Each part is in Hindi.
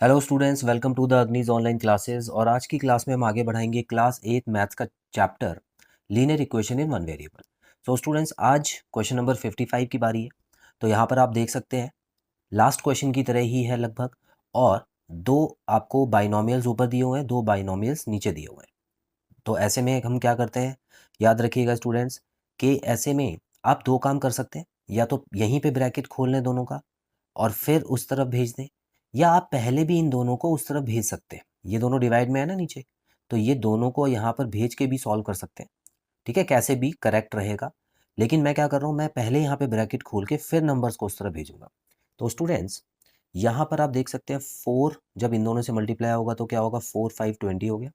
Hello students, welcome to the Agnij online classes. और आज की क्लास में हम आगे बढ़ाएंगे क्लास 8 मैथ्स का chapter linear equation in one variable. So students, आज क्वेश्चन नंबर 55 की बारी है। तो यहाँ पर आप देख सकते हैं लास्ट क्वेश्चन की तरह ही है लगभग, और दो आपको बाइनोमियल्स ऊपर दिए हुए हैं, दो बाइनोमियल्स नीचे दिए हुए हैं। तो ऐसे में हम क्या करते हैं, याद रखिएगा स्टूडेंट्स, कि ऐसे में आप दो काम कर सकते हैं। या तो यहीं पे ब्रैकेट खोल लें दोनों का और फिर उस तरफ भेज दें, या आप पहले भी इन दोनों को उस तरफ भेज सकते हैं। ये दोनों डिवाइड में है ना नीचे, तो ये दोनों को यहाँ पर भेज के भी सॉल्व कर सकते हैं। ठीक है, कैसे भी करेक्ट रहेगा। लेकिन मैं क्या कर रहा हूँ, मैं पहले यहाँ पे ब्रैकेट खोल के फिर नंबर्स को उस तरफ भेजूंगा। तो स्टूडेंट्स, यहाँ पर आप देख सकते हैं 4 जब इन दोनों से मल्टीप्लाई होगा तो क्या होगा, 4 5 20 हो गया,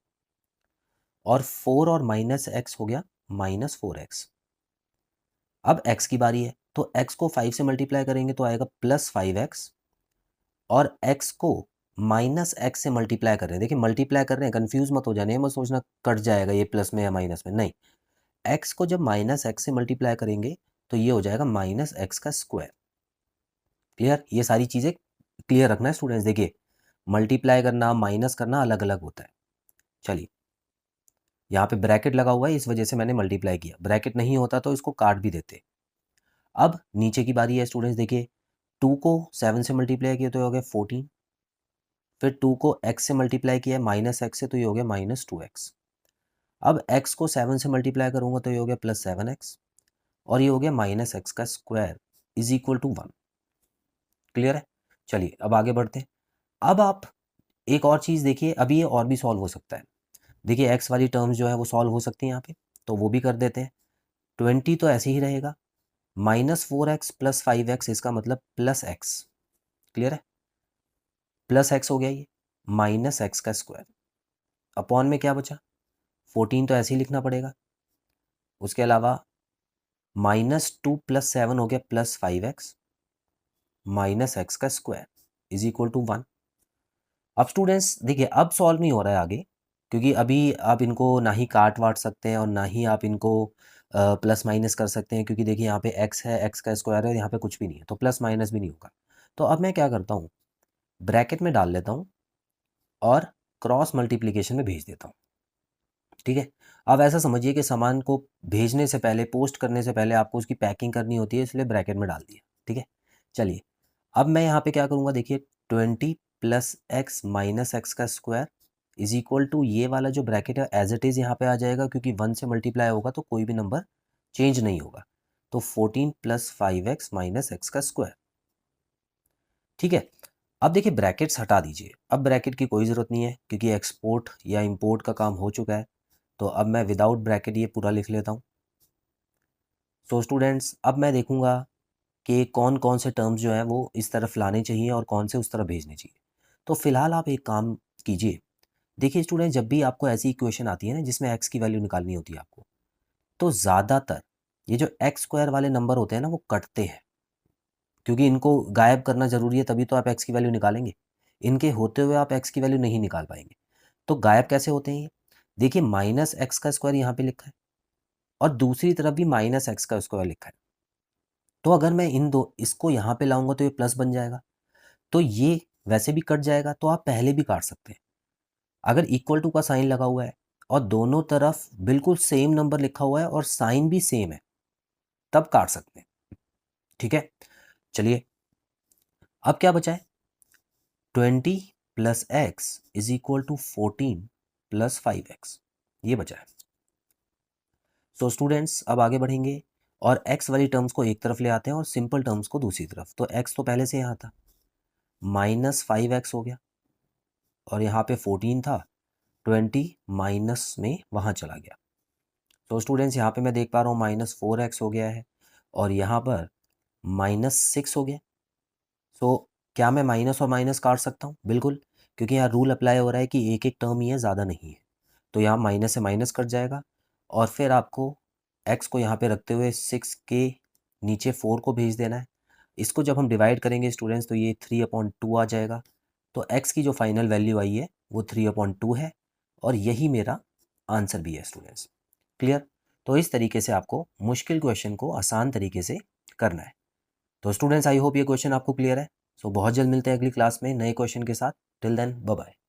और 4 और माइनस एक्स हो गया -4x। अब x की बारी है, तो x को 5 से मल्टीप्लाई करेंगे तो आएगा +5x, और x को -x से मल्टीप्लाई कर रहे हैं। देखिए मल्टीप्लाई कर रहे हैं, कंफ्यूज मत हो जाने, मत सोचना कट जाएगा ये प्लस में या माइनस में, नहीं। x को जब -x से मल्टीप्लाई करेंगे तो ये हो जाएगा -x²। क्लियर? ये सारी चीज़ें क्लियर रखना है स्टूडेंट्स। देखिए मल्टीप्लाई करना माइनस करना अलग अलग होता है। चलिए, यहाँ पे ब्रैकेट लगा हुआ है, इस वजह से मैंने मल्टीप्लाई किया। ब्रैकेट नहीं होता तो इसको काट भी देते। अब नीचे की बारी है स्टूडेंट्स। देखिए 2 को 7 से मल्टीप्लाई किया तो ये हो गया 14, फिर 2 को x से मल्टीप्लाई किया है -x से, तो ये हो गया -2x। अब x को 7 से मल्टीप्लाई करूंगा तो ये हो गया +7x, और ये हो गया -x² is equal to 1। Clear है? चलिए अब आगे बढ़ते हैं। अब आप एक और चीज़ देखिए, अभी ये और भी सॉल्व हो सकता है। देखिए x वाली टर्म्स जो है वो सॉल्व हो सकती है यहाँ पे, तो वो भी कर देते हैं। 20 तो ऐसे ही रहेगा, -4x + 5x, इसका मतलब +x। क्लियर है? +x हो गया ये, -x²। अपॉन में क्या बचा, 14 तो ऐसे ही लिखना पड़ेगा। उसके अलावा -2 + 7 हो गया +5x -x² is equal to 1। अब स्टूडेंट्स देखिए, अब सॉल्व नहीं हो रहा है आगे, क्योंकि अभी आप इनको ना ही काट वाट सकते हैं और ना ही आप इनको प्लस माइनस कर सकते हैं, क्योंकि देखिए यहाँ पे x है, x² है, यहाँ पे कुछ भी नहीं है, तो प्लस माइनस भी नहीं होगा। तो अब मैं क्या करता हूँ, ब्रैकेट में डाल लेता हूँ और क्रॉस मल्टीप्लिकेशन में भेज देता हूँ। ठीक है, अब ऐसा समझिए कि सामान को भेजने से पहले, पोस्ट करने से पहले आपको उसकी पैकिंग करनी होती है, इसलिए ब्रैकेट में डाल दिया। ठीक है, चलिए अब मैं यहाँ पे क्या करूँगा, देखिए 20 + x -x² is equal to, ये वाला जो ब्रैकेट है एज इट इज़ यहाँ पे आ जाएगा, क्योंकि 1 से मल्टीप्लाई होगा तो कोई भी नंबर चेंज नहीं होगा। तो 14 + 5x -x²। ठीक है, अब देखिए ब्रैकेट्स हटा दीजिए, अब ब्रैकेट की कोई ज़रूरत नहीं है, क्योंकि एक्सपोर्ट या इंपोर्ट का काम हो चुका है। तो अब मैं विदाउट ब्रैकेट ये पूरा लिख लेता हूँ। सो स्टूडेंट्स, अब मैं देखूंगा कि कौन कौन से टर्म्स जो हैं वो इस तरफ लाने चाहिए और कौन से उस तरफ भेजने चाहिए। तो फिलहाल आप एक काम कीजिए। देखिए स्टूडेंट, जब भी आपको ऐसी इक्वेशन आती है ना जिसमें एक्स की वैल्यू निकालनी होती है आपको, तो ज़्यादातर ये जो x² वाले नंबर होते हैं ना वो कटते हैं, क्योंकि इनको गायब करना ज़रूरी है, तभी तो आप एक्स की वैल्यू निकालेंगे। इनके होते हुए आप एक्स की वैल्यू नहीं निकाल पाएंगे। तो गायब कैसे होते हैं ये? देखिए -x² यहाँ पे लिखा है, और दूसरी तरफ भी -x² लिखा है। तो अगर मैं इन दो इसको यहाँ पे लाऊंगा तो ये प्लस बन जाएगा, तो ये वैसे भी कट जाएगा, तो आप पहले भी काट सकते हैं। अगर इक्वल टू का साइन लगा हुआ है और दोनों तरफ बिल्कुल सेम नंबर लिखा हुआ है और साइन भी सेम है, तब काट सकते हैं। ठीक है, चलिए अब क्या बचा है, 20 + x is equal to 14 + 5x, ये बचा है। सो स्टूडेंट्स, अब आगे बढ़ेंगे और x वाली टर्म्स को एक तरफ ले आते हैं और सिंपल टर्म्स को दूसरी तरफ। तो x तो पहले से यहाँ था, -5x हो गया, और यहाँ पे 14 था, 20 माइनस में वहाँ चला गया। तो स्टूडेंट्स यहाँ पे मैं देख पा रहा हूँ -4x हो गया है, और यहाँ पर -6 हो गया। सो क्या मैं माइनस और माइनस काट सकता हूँ? बिल्कुल, क्योंकि यहाँ रूल अप्लाई हो रहा है कि एक एक टर्म ही है, ज़्यादा नहीं है। तो यहाँ माइनस से माइनस कट जाएगा, और फिर आपको x को यहाँ पे रखते हुए 6 के नीचे 4 को भेज देना है। इसको जब हम डिवाइड करेंगे स्टूडेंट्स तो ये 3/2 आ जाएगा। तो x की जो फाइनल वैल्यू आई है वो 3/2 है, और यही मेरा आंसर भी है स्टूडेंट्स। क्लियर? तो इस तरीके से आपको मुश्किल क्वेश्चन को आसान तरीके से करना है। तो स्टूडेंट्स, आई होप ये क्वेश्चन आपको क्लियर है। सो बहुत जल्द मिलते हैं अगली क्लास में नए क्वेश्चन के साथ। Till then bye bye.